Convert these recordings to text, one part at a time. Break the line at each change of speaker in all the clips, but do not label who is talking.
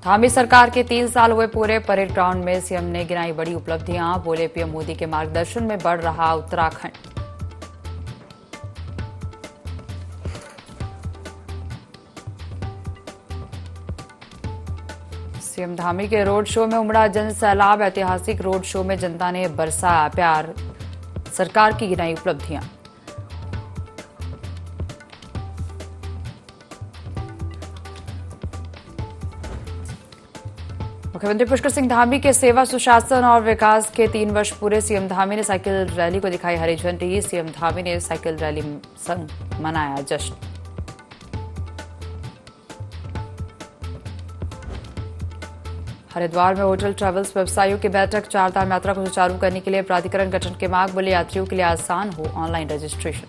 धामी सरकार के 3 साल हुए पूरे, परेड ग्राउंड में सीएम ने गिनाई बड़ी उपलब्धियां। बोले पीएम मोदी के मार्गदर्शन में बढ़ रहा उत्तराखंड। सीएम धामी के रोड शो में उमड़ा जन सैलाब। ऐतिहासिक रोड शो में जनता ने बरसाया प्यार। सरकार की गिनाई उपलब्धियां। मुख्यमंत्री पुष्कर सिंह धामी के सेवा, सुशासन और विकास के 3 वर्ष पूरे। सीएम धामी ने साइकिल रैली को दिखाई हरी झंडी। सीएम धामी ने साइकिल रैली संग मनाया जश्न। हरिद्वार में होटल ट्रैवल्स व्यवसायियों की बैठक। 4 धाम यात्रा को सुचारू करने के लिए प्राधिकरण गठन की मांग। बोले यात्रियों के लिए आसान हो ऑनलाइन रजिस्ट्रेशन।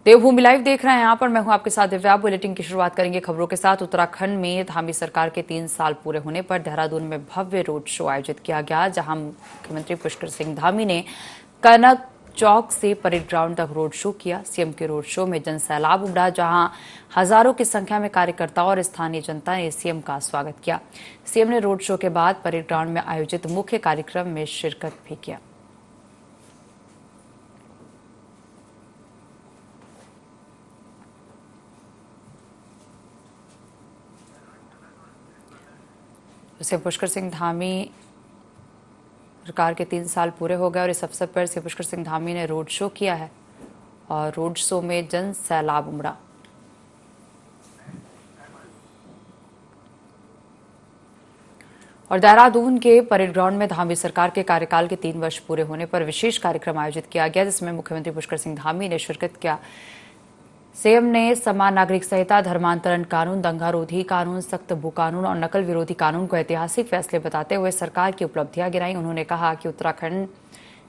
देवभूमि लाइव देख रहे हैं, यहां पर मैं हूं आपके साथ दिव्या। बुलेटिन की शुरुआत करेंगे खबरों के साथ। उत्तराखंड में धामी सरकार के 3 साल पूरे होने पर देहरादून में भव्य रोड शो आयोजित किया गया, जहां मुख्यमंत्री पुष्कर सिंह धामी ने कनक चौक से परेड ग्राउंड तक रोड शो किया। सीएम के रोड शो में जन सैलाब उमड़ा, जहां हजारों की संख्या में कार्यकर्ताओं और स्थानीय जनता ने सीएम का स्वागत किया। सीएम ने रोड शो के बाद परेड ग्राउंड में आयोजित मुख्य कार्यक्रम में शिरकत भी किया। सीएम पुष्कर सिंह धामी सरकार के 3 साल पूरे हो गए और इस अवसर पर सीएम पुष्कर सिंह धामी ने रोड शो किया है और रोड शो में जन सैलाब उमड़ा। और देहरादून के परेड ग्राउंड में धामी सरकार के कार्यकाल के 3 वर्ष पूरे होने पर विशेष कार्यक्रम आयोजित किया गया, जिसमें मुख्यमंत्री पुष्कर सिंह धामी ने शिरकत किया। सीएम ने समान नागरिक संहिता, धर्मांतरण कानून, दंगारोधी कानून, सख्त भू कानून और नकल विरोधी कानून को ऐतिहासिक फैसले बताते हुए सरकार की उपलब्धियां गिनाई। उन्होंने कहा कि उत्तराखंड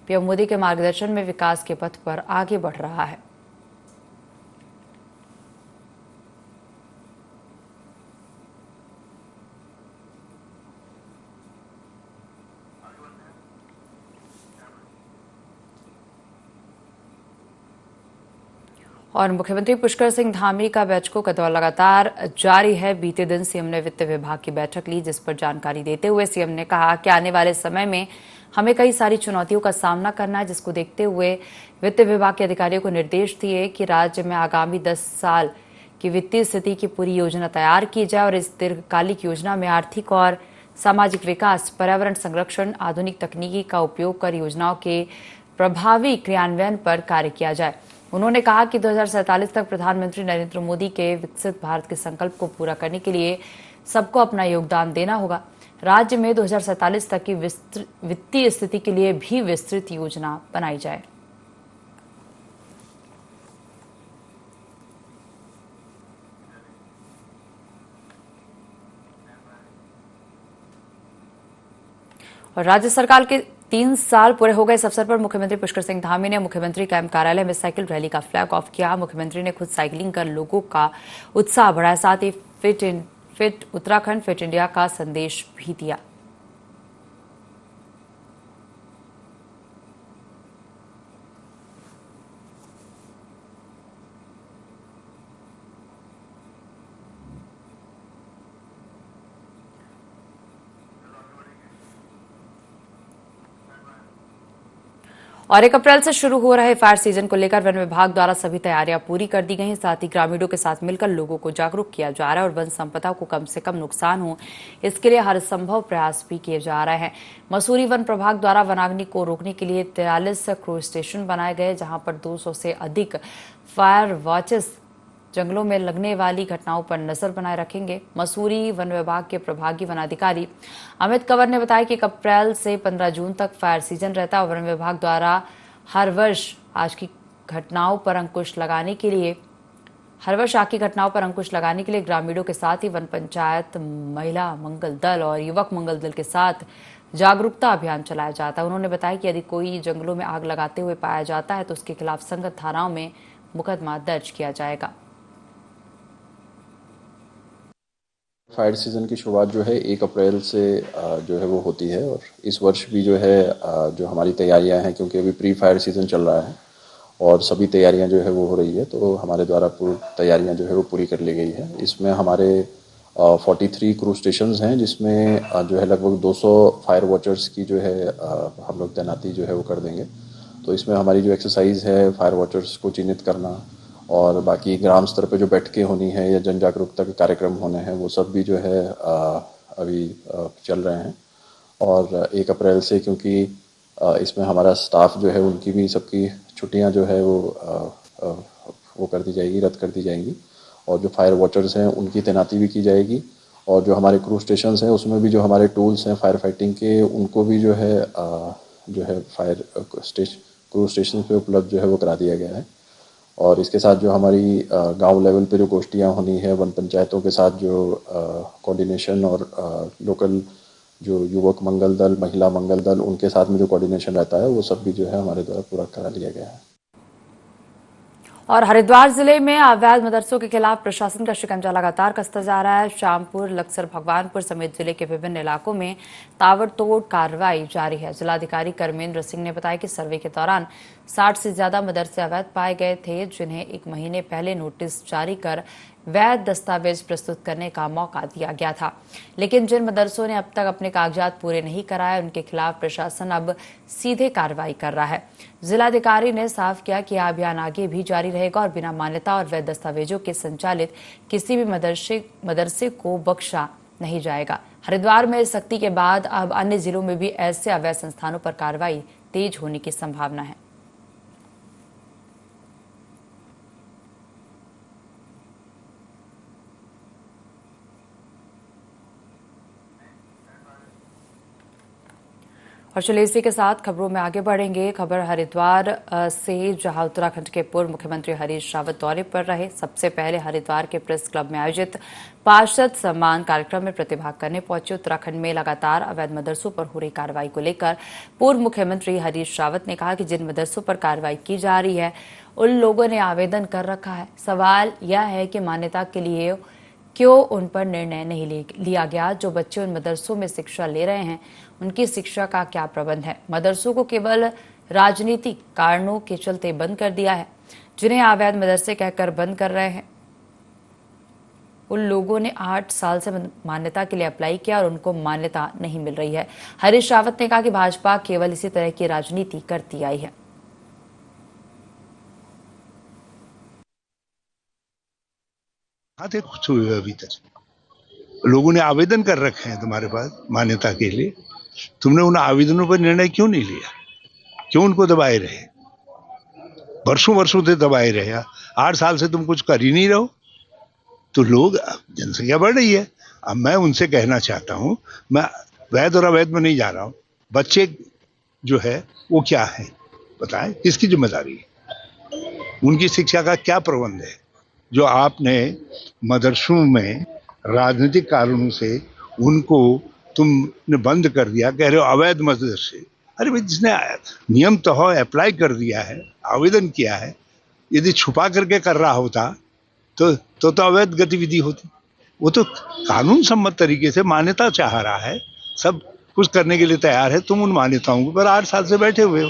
पीएम मोदी के मार्गदर्शन में विकास के पथ पर आगे बढ़ रहा है। और मुख्यमंत्री पुष्कर सिंह धामी का बैठकों का दौर लगातार जारी है। बीते दिन सीएम ने वित्त विभाग की बैठक ली, जिस पर जानकारी देते हुए सीएम ने कहा कि आने वाले समय में हमें कई सारी चुनौतियों का सामना करना है, जिसको देखते हुए वित्त विभाग के अधिकारियों को निर्देश दिए कि राज्य में आगामी 10 साल की वित्तीय स्थिति की पूरी योजना तैयार की जाए और इस दीर्घकालिक योजना में आर्थिक और सामाजिक विकास, पर्यावरण संरक्षण, आधुनिक तकनीकी का उपयोग कर योजनाओं के प्रभावी क्रियान्वयन पर कार्य किया जाए। उन्होंने कहा कि 2047 तक प्रधानमंत्री नरेंद्र मोदी के विकसित भारत के संकल्प को पूरा करने के लिए सबको अपना योगदान देना होगा। राज्य में 2047 तक की वित्तीय स्थिति के लिए भी विस्तृत योजना बनाई जाए। और राज्य सरकार के 3 साल पूरे हो गए। इस अवसर पर मुख्यमंत्री पुष्कर सिंह धामी ने मुख्यमंत्री कैंप कार्यालय में साइकिल रैली का फ्लैग ऑफ किया। मुख्यमंत्री ने खुद साइकिलिंग कर लोगों का उत्साह बढ़ाया, साथ ही फिट उत्तराखंड, फिट इंडिया का संदेश भी दिया। और 1 अप्रैल से शुरू हो रहे फायर सीजन को लेकर वन विभाग द्वारा सभी तैयारियां पूरी कर दी गई हैं। साथ ही ग्रामीणों के साथ मिलकर लोगों को जागरूक किया जा रहा है और वन संपदा को कम से कम नुकसान हो, इसके लिए हर संभव प्रयास भी किए जा रहे हैं। मसूरी वन प्रभाग द्वारा वनाग्नि को रोकने के लिए 43 क्रू स्टेशन बनाए गए, जहां पर 200 से अधिक फायर वॉचेस जंगलों में लगने वाली घटनाओं पर नजर बनाए रखेंगे। मसूरी वन विभाग के प्रभागी वनाधिकारी अमित कंवर ने बताया कि 1 अप्रैल से 15 जून तक फायर सीजन रहता है और वन विभाग द्वारा हर वर्ष आग की घटनाओं पर अंकुश लगाने के लिए ग्रामीणों के साथ ही वन पंचायत, महिला मंगल दल और युवक मंगल दल के साथ जागरूकता अभियान चलाया जाता है। उन्होंने बताया कि यदि कोई जंगलों में आग लगाते हुए पाया जाता है तो उसके खिलाफ संगत धाराओं में मुकदमा दर्ज किया जाएगा।
फायर सीज़न की शुरुआत जो है 1 अप्रैल से जो है वो होती है। और इस वर्ष भी जो है जो हमारी तैयारियां हैं, क्योंकि अभी प्री फायर सीज़न चल रहा है और सभी तैयारियां जो है वो हो रही है, तो हमारे द्वारा पूरी तैयारियां जो है वो पूरी कर ली गई है। इसमें हमारे 43 क्रू स्टेशंस हैं, जिसमें जो है लगभग 200 फायर वॉचर्स की जो है हम लोग तैनाती जो है वो कर देंगे। तो इसमें हमारी जो एक्सरसाइज है फायर वॉचर्स को चिन्हित करना और बाकी ग्राम स्तर पे जो बैठकें होनी है या जन जागरूकता के कार्यक्रम होने हैं, वो सब भी जो है अभी चल रहे हैं। और 1 अप्रैल से, क्योंकि इसमें हमारा स्टाफ जो है उनकी भी सबकी छुट्टियां जो है वो कर दी जाएगी, रद्द कर दी जाएंगी। और जो फायर वॉचर्स हैं उनकी तैनाती भी की जाएगी। और जो हमारे क्रू स्टेशंस हैं उसमें भी जो हमारे टूल्स हैं फायर फाइटिंग के, उनको भी जो है फायर क्रू स्टेशन पे उपलब्ध जो है वो करा दिया गया है। और इसके साथ जो हमारी गांव लेवल पे जो गोष्ठियाँ होनी है वन पंचायतों के साथ, जो कोऑर्डिनेशन और लोकल जो युवक मंगल दल, महिला मंगल दल, उनके साथ में जो कोऑर्डिनेशन रहता है, वो सब भी जो है हमारे द्वारा पूरा करा लिया गया है।
और हरिद्वार जिले में अवैध मदरसों के खिलाफ प्रशासन का शिकंजा लगातार कसता जा रहा है। शामपुर, लक्सर, भगवानपुर समेत जिले के विभिन्न इलाकों में ताबड़तोड़ कार्रवाई जारी है। जिलाधिकारी कर्मेंद्र सिंह ने बताया कि सर्वे के दौरान 60 से ज्यादा मदरसे अवैध पाए गए थे, जिन्हें 1 महीने पहले नोटिस जारी कर वैध दस्तावेज प्रस्तुत करने का मौका दिया गया था। लेकिन जिन मदरसों ने अब तक अपने कागजात पूरे नहीं कराए, उनके खिलाफ प्रशासन अब सीधे कार्रवाई कर रहा है। जिलाधिकारी ने साफ किया कि यह अभियान आगे भी जारी रहेगा और बिना मान्यता और वैध दस्तावेजों के संचालित किसी भी मदरसे को बख्शा नहीं जाएगा। हरिद्वार में इस सख्ती के बाद अब अन्य जिलों में भी ऐसे अवैध संस्थानों पर कार्रवाई तेज होने की संभावना है। और चलिए इसी के साथ खबरों में आगे बढ़ेंगे। खबर हरिद्वार से, जहां उत्तराखंड के पूर्व मुख्यमंत्री हरीश रावत दौरे पर रहे। सबसे पहले हरिद्वार के प्रेस क्लब में आयोजित पार्षद सम्मान कार्यक्रम में प्रतिभाग करने पहुंचे। उत्तराखंड में लगातार अवैध मदरसों पर हो रही कार्रवाई को लेकर पूर्व मुख्यमंत्री हरीश रावत ने कहा कि जिन मदरसों पर कार्रवाई की जा रही है, उन लोगों ने आवेदन कर रखा है। सवाल यह है कि मान्यता के लिए क्यों उन पर निर्णय नहीं लिया गया। जो बच्चे उन मदरसों में शिक्षा ले रहे हैं, उनकी शिक्षा का क्या प्रबंध है। मदरसों को केवल राजनीतिक कारणों के चलते बंद कर दिया है। जिन्हें अवैध मदरसे कहकर बंद कर रहे हैं, उन लोगों ने 8 साल से मान्यता के लिए अप्लाई किया और उनको मान्यता नहीं मिल रही है। हरीश रावत ने कहा कि भाजपा केवल इसी तरह की राजनीति करती आई है।
कुछ हुए अभी तक लोगों ने आवेदन कर रखे हैं तुम्हारे पास मान्यता के लिए, तुमने उन आवेदनों पर निर्णय क्यों नहीं लिया? क्यों उनको दबाए रहे? वर्षों वर्षों से दबाए रहे। 8 साल से तुम कुछ कर ही नहीं रहो। तो लोग, जनसंख्या बढ़ रही है। अब मैं उनसे कहना चाहता हूं, मैं वैध और अवैध में नहीं जा रहा हूं। बच्चे जो है वो क्या है बताएं, किसकी जिम्मेदारी है? उनकी शिक्षा का क्या प्रबंध है? जो आपने मदरसों में राजनीतिक कारणों से उनको तुमने बंद कर दिया, कह रहे हो अवैध मदरसे। अरे भाई, जिसने नियम तो अप्लाई कर दिया है, आवेदन किया है, यदि छुपा करके कर रहा होता तो अवैध गतिविधि होती। वो तो कानून सम्मत तरीके से मान्यता चाह रहा है, सब कुछ करने के लिए तैयार है। तुम उन मान्यताओं को पर 8 साल से बैठे हुए हो,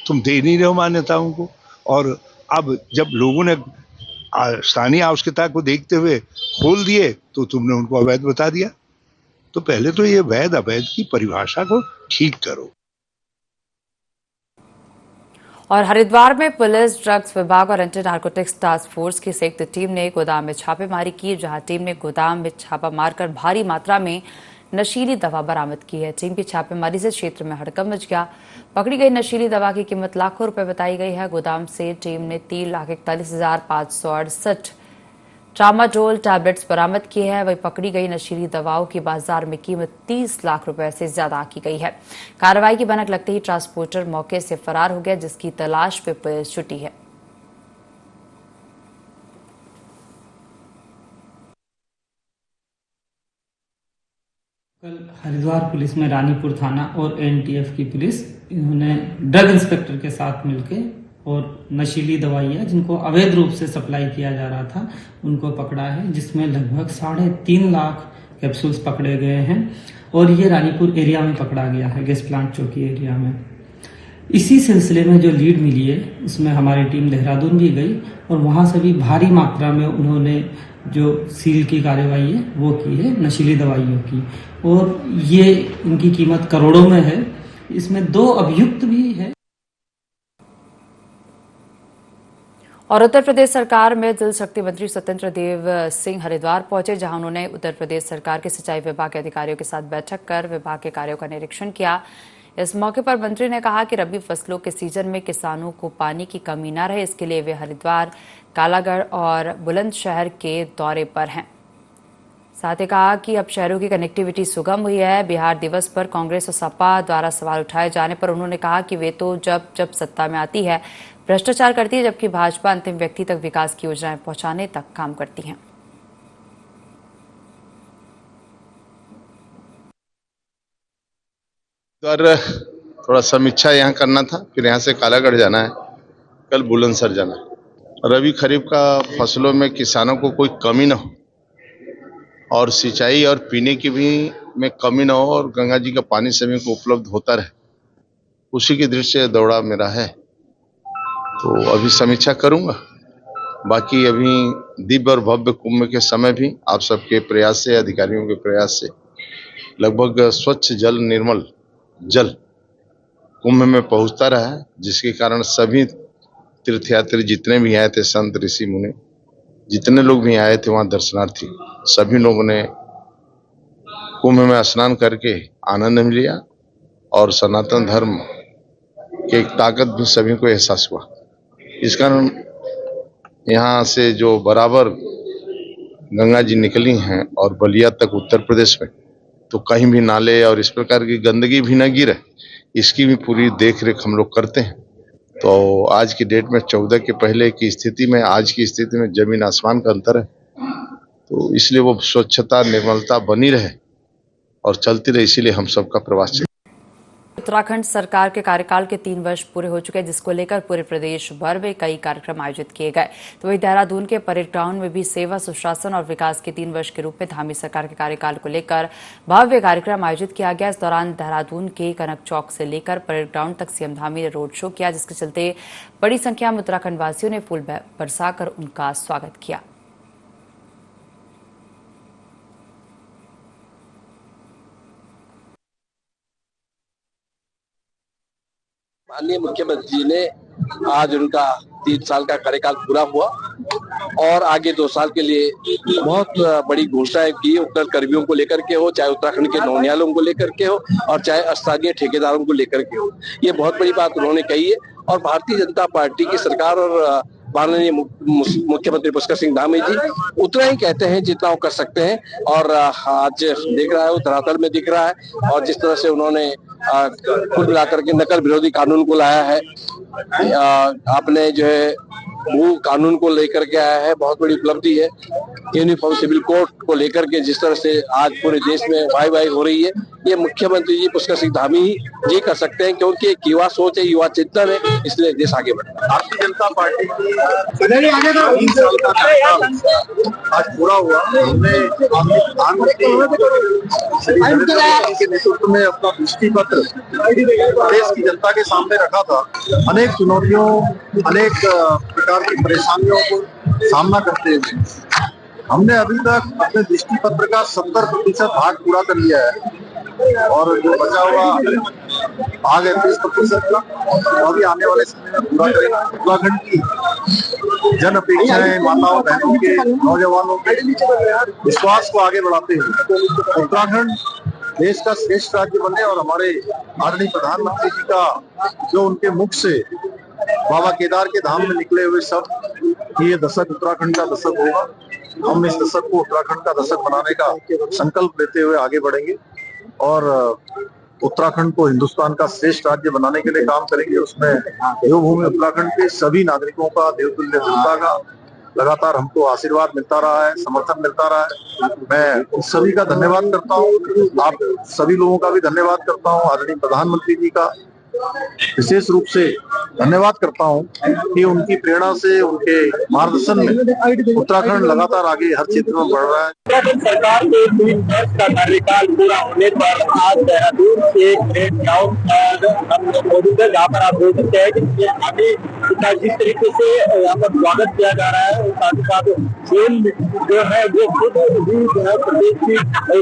तुम दे नहीं रहे हो मान्यताओं को। और अब जब लोगों ने स्थानीय आवश्यकता को देखते हुए खोल दिए तो तुमने उनको अवैध बता दिया। तो पहले तो ये वैध अवैध की परिभाषा को ठीक करो।
और हरिद्वार में पुलिस, ड्रग्स विभाग और एंटी नार्कोटिक्स टास्क फोर्स की संयुक्त टीम ने गोदाम में छापेमारी की, जहां टीम ने गोदाम में छापा मारकर भारी मात्रा में नशीली दवा बरामद की है। टीम की छापेमारी से क्षेत्र में हड़कंप मच गया। पकड़ी गई नशीली दवा की कीमत लाखों रुपए बताई गई है। गोदाम से टीम ने 3,41,568 ट्रामाडोल टैबलेट्स बरामद किए हैं। वहीं पकड़ी गई नशीली दवाओं की बाजार में कीमत 30 लाख रुपए से ज्यादा की गई है। कार्रवाई की भनक लगते ही ट्रांसपोर्टर मौके से फरार हो गया, जिसकी तलाश पे पुलिस जुटी है।
कल हरिद्वार पुलिस में रानीपुर थाना और एनटीएफ की पुलिस, इन्होंने ड्रग इंस्पेक्टर के साथ मिलकर और नशीली दवाइयाँ जिनको अवैध रूप से सप्लाई किया जा रहा था, उनको पकड़ा है, जिसमें लगभग 3.5 लाख कैप्सूल्स पकड़े गए हैं और ये रानीपुर एरिया में पकड़ा गया है, गैस प्लांट चौकी एरिया में। इसी सिलसिले में जो लीड मिली है उसमें हमारी टीम देहरादून भी गई और वहाँ से भी भारी मात्रा में उन्होंने जो सील की कार्रवाई है वो की है नशीली दवाइयों की, और ये इनकी कीमत करोड़ों में है। इसमें 2 अभियुक्त भी है।
और उत्तर प्रदेश सरकार में जल शक्ति मंत्री स्वतंत्र देव सिंह हरिद्वार पहुंचे, जहां उन्होंने उत्तर प्रदेश सरकार के सिंचाई विभाग के अधिकारियों के साथ बैठक कर विभाग के कार्यों का निरीक्षण किया। इस मौके पर मंत्री ने कहा कि रबी फसलों के सीजन में किसानों को पानी की कमी न रहे, इसके लिए वे हरिद्वार, कालागढ़ और बुलंदशहर के दौरे पर हैं। साथ ही कहा कि अब शहरों की कनेक्टिविटी सुगम हुई है। बिहार दिवस पर कांग्रेस और सपा द्वारा सवाल उठाए जाने पर उन्होंने कहा कि वे तो जब सत्ता में आती है भ्रष्टाचार करती है, जबकि भाजपा अंतिम व्यक्ति तक विकास की योजनाएं पहुंचाने तक काम करती है।
थोड़ा समीक्षा यहाँ करना था, फिर यहाँ से कालागढ़ जाना है, कल बुलंदशहर जाना है। रबी खरीफ का फसलों में किसानों को कोई कमी न हो और सिंचाई और पीने की भी में कमी न हो और गंगा जी का पानी सभी को उपलब्ध होता रहे, उसी की दृष्टि से दौड़ा मेरा है। तो अभी समीक्षा करूंगा। बाकी अभी दिव्य और भव्य कुंभ के समय भी आप सबके प्रयास से, अधिकारियों के प्रयास से लगभग स्वच्छ जल, निर्मल जल कुंभ में पहुंचता रहा है, जिसके कारण सभी तीर्थयात्री जितने भी आए थे, संत ऋषि मुनि जितने लोग भी आए थे वहां दर्शनार्थी, सभी लोगों ने कुंभ में स्नान करके आनंद लिया और सनातन धर्म की एक ताकत भी सभी को एहसास हुआ। इस कारण यहाँ से जो बराबर गंगा जी निकली हैं और बलिया तक उत्तर प्रदेश में, तो कहीं भी नाले और इस प्रकार की गंदगी भी न गिरे, इसकी भी पूरी देख रेख हम लोग करते हैं। तो आज की डेट में 14 के पहले की स्थिति में आज की स्थिति में जमीन आसमान का अंतर है, तो इसलिए वो स्वच्छता, निर्मलता बनी रहे और चलती रहे, इसीलिए हम सबका प्रवास चले।
उत्तराखंड सरकार के कार्यकाल के 3 वर्ष पूरे हो चुके हैं, जिसको लेकर पूरे प्रदेश भर में कई कार्यक्रम आयोजित किए गए। तो वहीं देहरादून के परेड ग्राउंड में भी सेवा, सुशासन और विकास के 3 वर्ष के रूप में धामी सरकार के कार्यकाल को लेकर भव्य कार्यक्रम आयोजित किया गया। इस दौरान देहरादून के कनक चौक से लेकर परेड ग्राउंड तक सीएम धामी ने रोड शो किया, जिसके चलते बड़ी संख्या में उत्तराखंड वासियों ने फूल बरसाकर उनका स्वागत किया।
माननीय मुख्यमंत्री जी ने आज उनका 3 साल का कार्यकाल पूरा हुआ और आगे 2 साल के लिए बहुत बड़ी घोषणाएं की, उपकर कर्मियों को लेकर के हो, चाहे उत्तराखंड के नौनियालों को लेकर के हो और चाहे स्थानीय ठेकेदारों को लेकर के हो। ये बहुत बड़ी बात उन्होंने कही है और भारतीय जनता पार्टी की सरकार और माननीय मुख्यमंत्री पुष्कर सिंह धामी जी उतना ही कहते हैं जितना वो कर सकते हैं। और आज देख रहा है वो धरातल में दिख रहा है और जिस तरह से उन्होंने कुल मिलाकर के नकल विरोधी कानून को लाया है, आपने जो है वो कानून को लेकर के आया है, बहुत बड़ी उपलब्धि है। यूनिफॉर्म सिविल कोड को लेकर के जिस तरह से आज पूरे देश में वाई हो रही है, ये मुख्यमंत्री जी पुष्कर सिंह धामी जी कर सकते हैं, क्योंकि एक युवा सोच है, युवा चिंतन है, इसलिए देश आगे बढ़ता है।
भारतीय जनता पार्टी की 3 साल का कार्यकाल आज पूरा हुआ। हमने प्रधानमंत्री श्री नरेंद्र मोदी के नेतृत्व में अपना दृष्टि पत्र देश की जनता के सामने रखा था। अनेक चुनौतियों, अनेक प्रकार की परेशानियों को सामना करते हुए हमने अभी तक अपने दृष्टि पत्र का 70% भाग पूरा कर लिया है और जो बचा हुआ भाग है 30% का, वो भी आने वाले समय में पूरा करेंगे। उत्तराखंड की जन अपेक्षाएं, माताओं, बहनों के, नौजवानों के विश्वास को आगे बढ़ाते हुए उत्तराखंड देश का श्रेष्ठ राज्य बने और हमारे आदरणीय प्रधानमंत्री जी का जो उनके मुख से बाबा केदार के धाम में निकले हुए शब्द, ये दशक उत्तराखंड का दशक होगा। हम इस दशक को उत्तराखंड का दशक बनाने का संकल्प लेते हुए आगे बढ़ेंगे और उत्तराखंड को हिंदुस्तान का श्रेष्ठ राज्य बनाने के लिए काम करेंगे। उसमें देवभूमि उत्तराखंड के सभी नागरिकों का, देवतुल्य जनता का लगातार हमको आशीर्वाद मिलता रहा है, समर्थन मिलता रहा है। मैं उन सभी का धन्यवाद करता हूँ, आप सभी लोगों का भी धन्यवाद करता हूँ, आदरणीय प्रधानमंत्री जी का, विशेष रूप से धन्यवाद करता हूं कि उनकी प्रेरणा से, उनके मार्गदर्शन में उत्तराखंड लगातार आगे हर क्षेत्र में बढ़ रहा है।
उत्तराखंड सरकार के 3 वर्ष का कार्यकाल पूरा होने पर आज देहरादून के परेड ग्राउंड पर हम लोग मौजूद है, जहाँ पर आप देख सकते हैं कि अभी जिस तरीके से यहाँ पर स्वागत किया जा रहा है, साथ ही साथ जो है वो खुद भी जो है प्रदेश की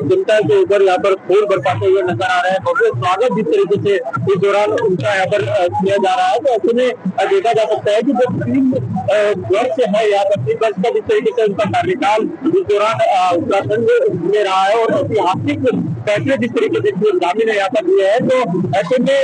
जनता के ऊपर यहाँ पर फूल बरसाते हुए नजर आ रहे हैं। बहुत स्वागत जिस तरीके से इस दौरान उनका यहाँ पर किया जा रहा है, तो ऐसे में देखा जा सकता है कि जो 3 वर्ष है यहाँ पर 3 वर्ष का जिस तरीके से उनका कार्यकाल इस दौरान उत्तराखंड में रहा है और ऐतिहासिक फैसले जिस तरीके से गांधी ने यहाँ पर दिए हैं, तो ऐसे में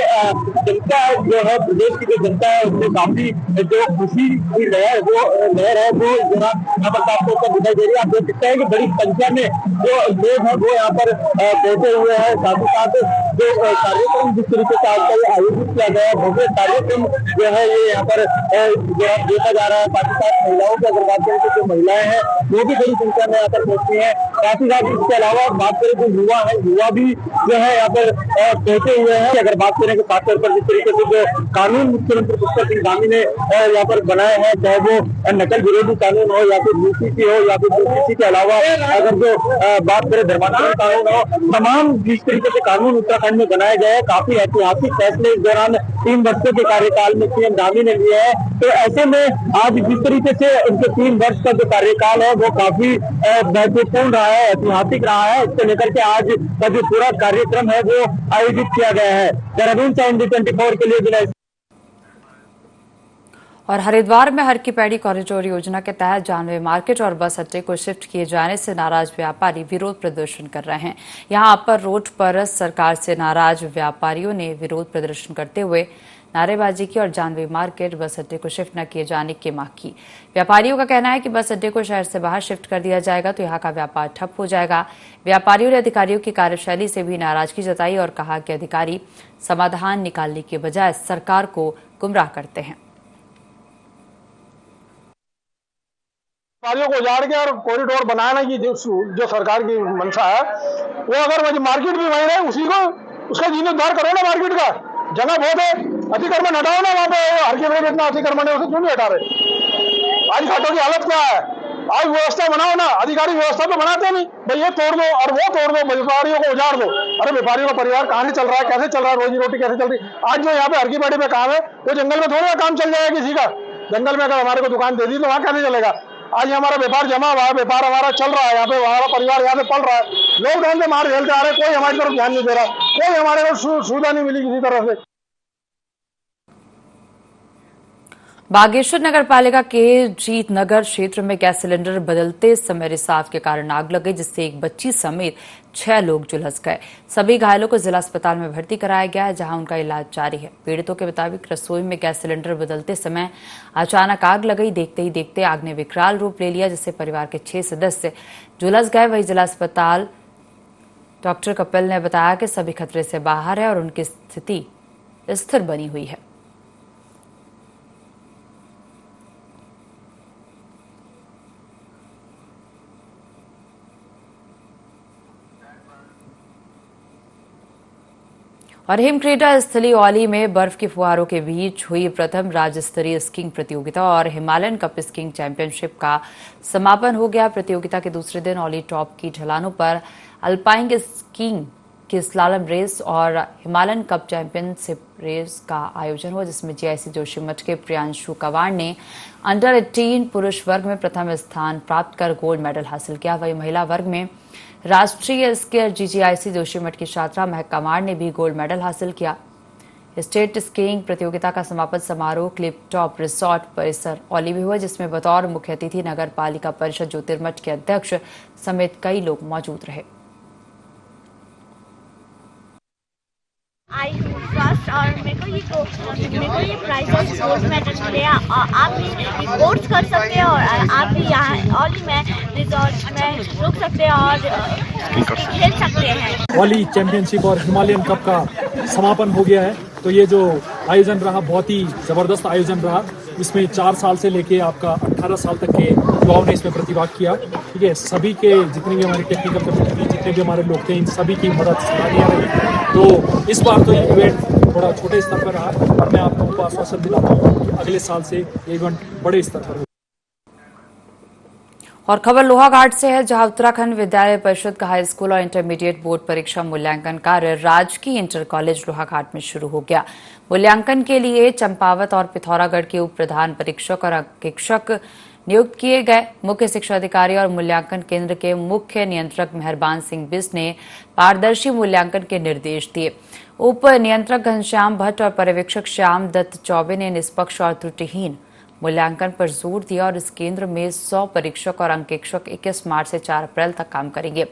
जनता जो है, प्रदेश की जो जनता है, उसमें काफी जो खुशी की लहर है वो इस दौरान यहाँ पर साफ तौर पर दिखाई दे रही है। आप देख सकते हैं कि बड़ी संख्या में जो लोग हैं वो यहाँ पर बैठे हुए हैं। साथ ही साथ जो कार्यक्रम जिस तरीके से आज आयोजित किया गया है, भव्य कार्यक्रम जो है ये यहाँ पर जो देखा जा रहा है। साथ ही साथ महिलाओं की अगर बात करें तो जो महिलाएं हैं वो भी बड़ी संख्या में यहाँ पर पहुंचती है। साथ ही साथ इसके अलावा बात करें जो युवा है, युवा भी जो है यहाँ पर पहुंचे हुए हैं। अगर बात करें तो खास तौर पर जिस तरीके से जो कानून मुख्यमंत्री पुष्कर सिंह धामी ने यहाँ पर बनाए हैं, चाहे वो नकल विरोधी कानून हो या फिर यूसीसी हो या फिर यूसीसी के अलावा अगर जो बात करें धर्मांतरण कानून हो, तमाम जिस तरीके से कानून उत्तराखंड में बनाए गए हैं, काफी ऐतिहासिक फैसले इस दौरान 3 वर्षों के कार्यकाल में सीएम धामी ने लिए है। तो ऐसे में आज जिस तरीके से उनके 3 वर्ष का जो कार्यकाल है वो काफी महत्वपूर्ण रहा है, ऐतिहासिक रहा है। इसको लेकर के आज का जो पूरा कार्यक्रम है वो आयोजित किया गया है। देहरादून से ND24 के लिए विनय।
और हरिद्वार में हर की पैड़ी कॉरिडोर योजना के तहत जानवे मार्केट और बस अड्डे को शिफ्ट किए जाने से नाराज व्यापारी विरोध प्रदर्शन कर रहे हैं। यहां अपर रोड पर सरकार से नाराज व्यापारियों ने विरोध प्रदर्शन करते हुए नारेबाजी की और जानवी मार्केट बस अड्डे को शिफ्ट न किए जाने की मांग की। व्यापारियों का कहना है कि बस अड्डे को शहर से बाहर शिफ्ट कर दिया जाएगा तो यहाँ का व्यापार ठप हो जाएगा। व्यापारियों ने अधिकारियों की कार्यशैली से भी नाराजगी जताई और कहा कि अधिकारी समाधान निकालने के बजाय सरकार को गुमराह करते हैं।
व्यापारियों को उजाड़ के और कॉरिडोर बनाने की जो सरकार की मंशा है, वो अगर मार्केट भी वही रहे, उसी को उसका जीर्णोद्धार करो ना। मार्केट का जगह बहुत है, अतिक्रमण हटाओ ना। वहाँ पे हर की जितना अतिक्रमण है उसे क्यों नहीं हटा रहे? आज घाटों की हालत क्या है? आज व्यवस्था बनाओ ना। अधिकारी व्यवस्था तो बनाते नहीं, भाई ये तोड़ दो और वो तोड़ दो, व्यापारियों को उजाड़ दो। अरे व्यापारियों का परिवार कहाँ से चल रहा है, कैसे चल रहा है, रोजी रोटी कैसे चल रही है? आज जो यहाँ पे हर की पैड़ी पे काम है, वो जंगल में थोड़ा काम चल जाएगा किसी का। जंगल में अगर हमारे को दुकान दे दी तो वहाँ कैसे चलेगा? आज हमारा व्यापार जमा हुआ है, व्यापार हमारा चल रहा है, यहाँ पे हमारा परिवार यहाँ पे पल रहा है। लॉकडाउन से मार झेलते आ रहे, कोई हमारी तरफ ध्यान नहीं दे रहा, कोई हमारे को सुविधा नहीं मिली किसी तरह से।
बागेश्वर नगर पालिका के जीत नगर क्षेत्र में गैस सिलेंडर बदलते समय रिसाव के कारण आग लग गई, जिससे एक बच्ची समेत 6 लोग झुलस गए। सभी घायलों को जिला अस्पताल में भर्ती कराया गया है, जहां उनका इलाज जारी है। पीड़ितों के मुताबिक रसोई में गैस सिलेंडर बदलते समय अचानक आग लग गई। देखते ही देखते आग ने विकराल रूप ले लिया, जिससे परिवार के 6 सदस्य झुलस गए। वहीं जिला अस्पताल डॉक्टर कपिल ने बताया कि सभी खतरे से बाहर है और उनकी स्थिति स्थिर बनी हुई है। और हिमक्रीटा स्थली औली में बर्फ की फुहारों के बीच हुई प्रथम राज्य स्तरीय स्कीइंग प्रतियोगिता और हिमालयन कप स्कीइंग चैंपियनशिप का समापन हो गया। प्रतियोगिता के दूसरे दिन औली टॉप की ढलानों पर अल्पाइन स्कीइंग की स्लालम रेस और हिमालयन कप चैंपियनशिप रेस का आयोजन हुआ, जिसमें जीआईसी जोशीमठ के प्रियांशु कवाड़ ने अंडर 18 पुरुष वर्ग में प्रथम स्थान प्राप्त कर गोल्ड मेडल हासिल किया। वहीं महिला वर्ग में राष्ट्रीय स्कीयर जीजीआईसी जोशीमठ की छात्रा महक कमार ने भी गोल्ड मेडल हासिल किया। स्टेट स्कीइंग प्रतियोगिता का समापन समारोह क्लिप टॉप रिसोर्ट परिसर औली में हुआ, जिसमें बतौर मुख्य अतिथि नगर पालिका परिषद ज्योतिर्मठ के अध्यक्ष समेत कई लोग मौजूद रहे।
आई हूँ फर्स्ट और मेरे को ये प्राइजेस गोल्ड मेडल मिले। आप भी कोर्स कर सकते हैं और आप भी यहाँ औली में रिजॉर्ट में रुक सकते हैं और खेल सकते हैं।
औली चैंपियनशिप और हिमालयन कप का समापन हो गया है, तो ये जो आयोजन रहा बहुत ही जबरदस्त आयोजन रहा। इसमें 4 साल से लेके आपका 18 साल तक के युवाओं ने इसमें प्रतिभाग किया। ठीक है, सभी के जितने भी हमारे टेक्निकल कम्युनिटी जितने भी हमारे लोग थे, इन सभी की मदद सराहनीय रही। तो इस बार तो ये इवेंट थोड़ा छोटे स्तर पर रहा, और मैं आप लोगों को आश्वासन दिलाता हूँ कि अगले साल से ये इवेंट बड़े स्तर पर।
और खबर लोहाघाट से है, जहां उत्तराखंड विद्यालय परिषद का हाई स्कूल और इंटरमीडिएट बोर्ड परीक्षा मूल्यांकन कार्य राजकीय इंटर कॉलेज लोहाघाट में शुरू हो गया। मूल्यांकन के लिए चंपावत और पिथौरागढ़ के उप प्रधान परीक्षक और अंकेक्षक नियुक्त किए गए। मुख्य शिक्षा अधिकारी और मूल्यांकन केंद्र के मुख्य नियंत्रक मेहरबान सिंह बिस ने पारदर्शी मूल्यांकन के निर्देश दिए। उप नियंत्रक घनश्याम भट्ट और पर्यवेक्षक श्याम दत्त चौबे ने निष्पक्ष और त्रुटिहीन मूल्यांकन पर जोर दिया और इस केंद्र में 100 परीक्षक और अंकेक्षक 21 मार्च से 4 अप्रैल तक काम करेंगे।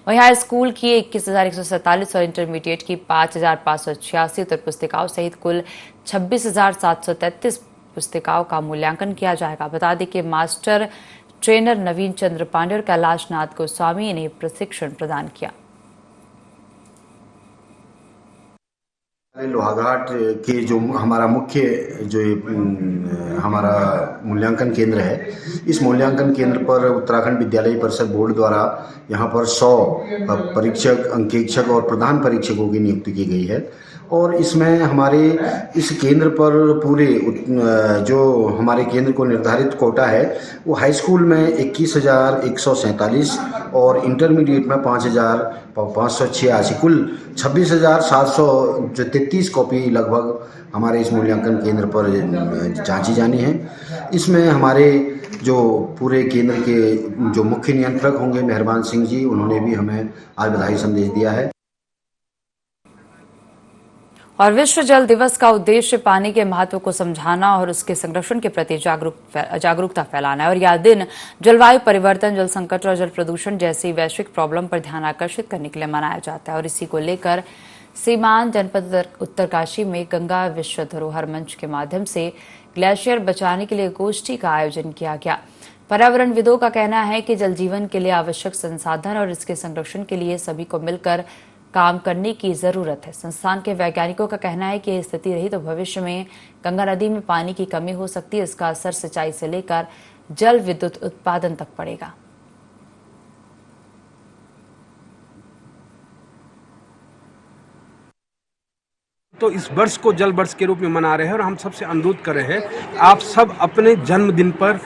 वहीं हाई स्कूल की 21,147 और इंटरमीडिएट की 5,586 उत्तर पुस्तिकाओं सहित कुल 26,733 पुस्तिकाओं का मूल्यांकन किया जाएगा। बता दें कि मास्टर ट्रेनर नवीन चंद्र पांडे और कैलाश नाथ गोस्वामी ने प्रशिक्षण प्रदान किया।
लोहाघाट के जो हमारा मुख्य जो हमारा मूल्यांकन केंद्र है, इस मूल्यांकन केंद्र पर उत्तराखंड विद्यालय परिषद बोर्ड द्वारा यहाँ पर 100 परीक्षक, अंकेक्षक और प्रधान परीक्षकों की नियुक्ति की गई है। और इसमें हमारे इस केंद्र पर पूरे जो हमारे केंद्र को निर्धारित कोटा है वो हाई स्कूल में 21,147 और इंटरमीडिएट में 5,586, कुल 26,733 कॉपी लगभग हमारे इस मूल्यांकन केंद्र पर जांची जानी है। इसमें हमारे जो पूरे केंद्र के जो मुख्य नियंत्रक होंगे मेहरबान सिंह जी, उन्होंने भी हमें आज बधाई संदेश दिया है।
और विश्व जल दिवस का उद्देश्य पानी के महत्व को समझाना और उसके संरक्षण के प्रति जागरूकता फैलाना है। और यह दिन जलवायु परिवर्तन, जल संकट और जल प्रदूषण जैसी वैश्विक प्रॉब्लम पर ध्यान आकर्षित करने के लिए मनाया जाता है। और इसी को लेकर सीमांत जनपद उत्तरकाशी में गंगा विश्व धरोहर मंच के माध्यम से ग्लेशियर बचाने के लिए गोष्ठी का आयोजन किया गया। पर्यावरणविदों का कहना है कि जल जीवन के लिए आवश्यक संसाधन और इसके संरक्षण के लिए सभी को मिलकर काम करने की जरूरत है। संस्थान के वैज्ञानिकों का कहना है कि स्थिति रही तो भविष्य में गंगा नदी में पानी की कमी हो सकती है। इसका असर सिंचाई से लेकर जल विद्युत उत्पादन तक पड़ेगा।
तो इस वर्ष को जल वर्ष के रूप में मना रहे हैं और हम सबसे अनुरोध कर रहे हैं, आप सब अपने जन्मदिन पर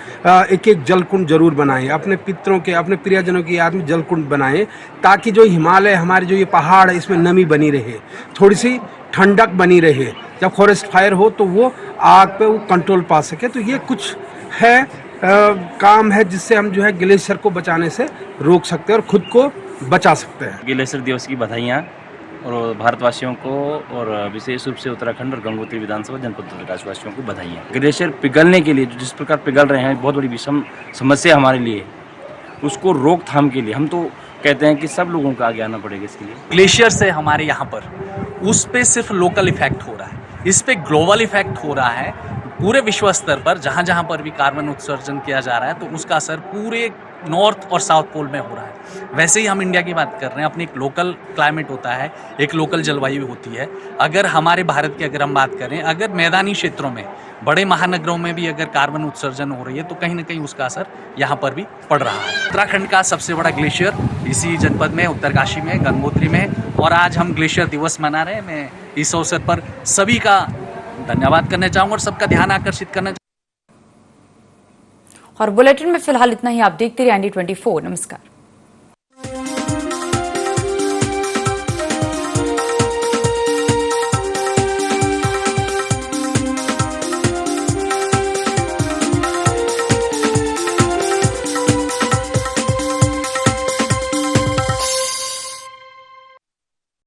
एक एक जलकुंड जरूर बनाएं। अपने पितरों के, अपने प्रियजनों की याद में जलकुंड बनाएं, ताकि जो हिमालय, हमारे जो ये पहाड़ है, इसमें नमी बनी रहे, थोड़ी सी ठंडक बनी रहे। जब फॉरेस्ट फायर हो तो वो आग पे वो कंट्रोल पा सके। तो ये कुछ है काम है जिससे हम जो है ग्लेशियर को बचाने से रोक सकते हैं और खुद को बचा सकते हैं।
ग्लेशियर दिवस की बधाइयाँ और भारतवासियों को, और विशेष रूप से उत्तराखंड और गंगोत्री विधानसभा जनपद उत्तरकाशी को बधाइयाँ। ग्लेशियर पिघलने के लिए जिस प्रकार पिघल रहे हैं, बहुत बड़ी विषम समस्या हमारे लिए, उसको रोकथाम के लिए हम तो कहते हैं कि सब लोगों को आगे आना पड़ेगा इसके लिए।
ग्लेशियर से हमारे यहाँ पर उस पे सिर्फ लोकल इफेक्ट हो रहा है, इस पे ग्लोबल इफेक्ट हो रहा है। पूरे विश्व स्तर पर जहाँ जहाँ पर भी कार्बन उत्सर्जन किया जा रहा है तो उसका असर पूरे नॉर्थ और साउथ पोल में हो रहा है। वैसे ही हम इंडिया की बात कर रहे हैं, अपनी एक लोकल क्लाइमेट होता है, एक लोकल जलवायु होती है। अगर हमारे भारत की अगर हम बात करें, अगर मैदानी क्षेत्रों में, बड़े महानगरों में भी अगर कार्बन उत्सर्जन हो रही है तो कहीं ना कहीं उसका असर यहाँ पर भी पड़ रहा है। उत्तराखंड का सबसे बड़ा ग्लेशियर इसी जनपद में, उत्तरकाशी में, गंगोत्री में, और आज हम ग्लेशियर दिवस मना रहे हैं। मैं इस अवसर पर सभी का धन्यवाद करना चाहूँगा और सबका ध्यान आकर्षित करना।
और बुलेटिन में फिलहाल इतना ही। आप देखते रहिए ND24। नमस्कार।